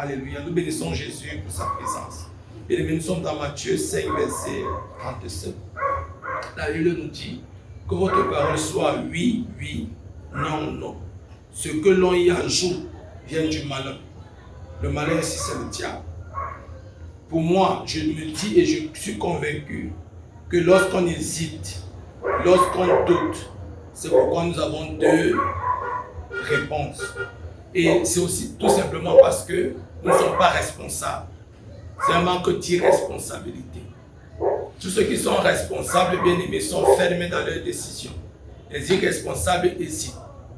Alléluia. Nous bénissons Jésus pour sa présence. Et nous sommes dans Matthieu 5, verset 37. La Bible nous dit que votre parole soit oui, oui, non, non. Ce que l'on y ajoute vient du malin. Le malin ici, c'est le diable. Pour moi, je me dis et je suis convaincu que lorsqu'on hésite, lorsqu'on doute, c'est pourquoi nous avons deux réponses. Et c'est aussi tout simplement parce que nous ne sommes pas responsables. C'est un manque d'irresponsabilité. Tous ceux qui sont responsables, bien aimés, sont fermés dans leurs décisions. Les irresponsables hésitent.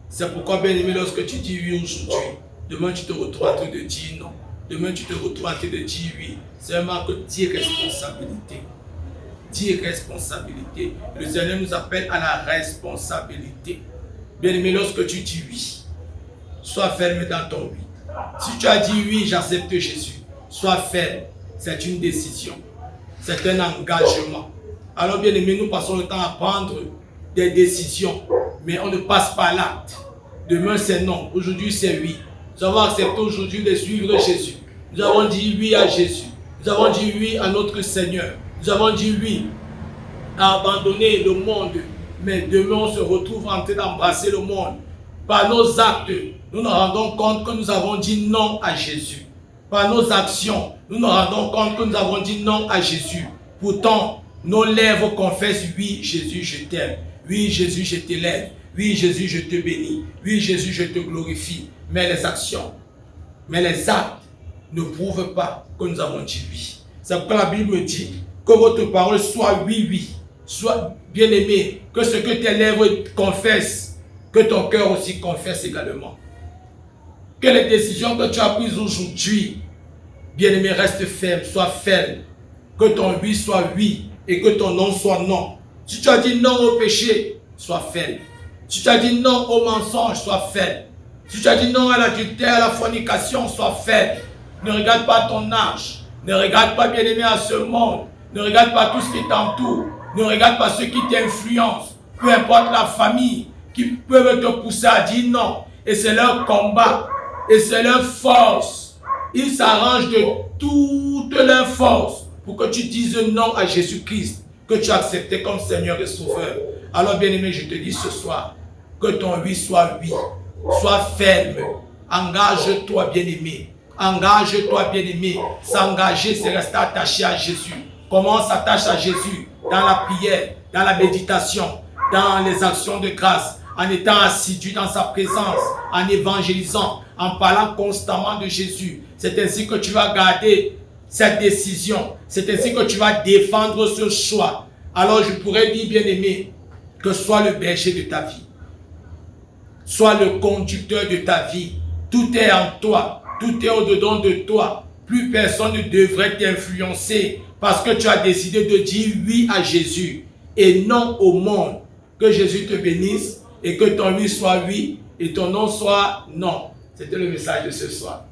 C'est pourquoi, bien aimé, lorsque tu dis oui aujourd'hui, demain tu te retrouves en train de dire non. Demain tu te retrouves en train de dire oui. C'est un manque d'irresponsabilité. D'irresponsabilité. Le Seigneur nous appelle à la responsabilité. Bien aimé, lorsque tu dis oui, sois ferme dans ton oui. Si tu as dit oui, j'accepte Jésus, sois ferme. C'est une décision. C'est un engagement. Alors bien aimé, nous passons le temps à prendre des décisions, mais on ne passe pas à l'acte. Demain c'est non, aujourd'hui c'est oui. Nous avons accepté aujourd'hui de suivre Jésus. Nous avons dit oui à Jésus. Nous avons dit oui à notre Seigneur. Nous avons dit oui à abandonner le monde. Mais demain on se retrouve en train d'embrasser le monde. Par nos actes, nous nous rendons compte que nous avons dit non à Jésus. Par nos actions, nous nous rendons compte que nous avons dit non à Jésus. Pourtant, nos lèvres confessent oui Jésus je t'aime. Oui Jésus je t'élève. Oui Jésus je te bénis. Oui Jésus je te glorifie. Mais les actions, mais les actes ne prouvent pas que nous avons dit oui. C'est pourquoi la Bible me dit que votre parole soit oui, oui. Soit bien aimé, que ce que tes lèvres confessent, que ton cœur aussi confesse également. Que les décisions que tu as prises aujourd'hui, bien aimé, reste ferme, sois ferme. Que ton oui soit oui et que ton non soit non. Si tu as dit non au péché, sois ferme. Si tu as dit non au mensonge, sois ferme. Si tu as dit non à l'adultère, à la fornication, sois ferme. Ne regarde pas ton âge. Ne regarde pas, bien aimé, à ce monde. Ne regarde pas tout ce qui t'entoure. Ne regarde pas ceux qui t'influencent. Peu importe la famille qui peuvent te pousser à dire non. Et c'est leur combat. Et c'est leur force. Ils s'arrangent de toute leur force pour que tu dises non à Jésus-Christ, que tu as accepté comme Seigneur et Sauveur. Alors bien aimé, je te dis ce soir, que ton oui soit oui. Sois ferme. Engage-toi bien aimé. Engage-toi bien aimé. S'engager, c'est rester attaché à Jésus. Comment on s'attache à Jésus? Dans la prière, dans la méditation, dans les actions de grâce, en étant assidu dans sa présence, en évangélisant, en parlant constamment de Jésus. C'est ainsi que tu vas garder cette décision. C'est ainsi que tu vas défendre ce choix. Alors je pourrais dire, bien aimé, que sois le berger de ta vie. Sois le conducteur de ta vie. Tout est en toi. Tout est au-dedans de toi. Plus personne ne devrait t'influencer parce que tu as décidé de dire oui à Jésus et non au monde. Que Jésus te bénisse et que ton oui soit oui et ton non soit non. C'était le message de ce soir.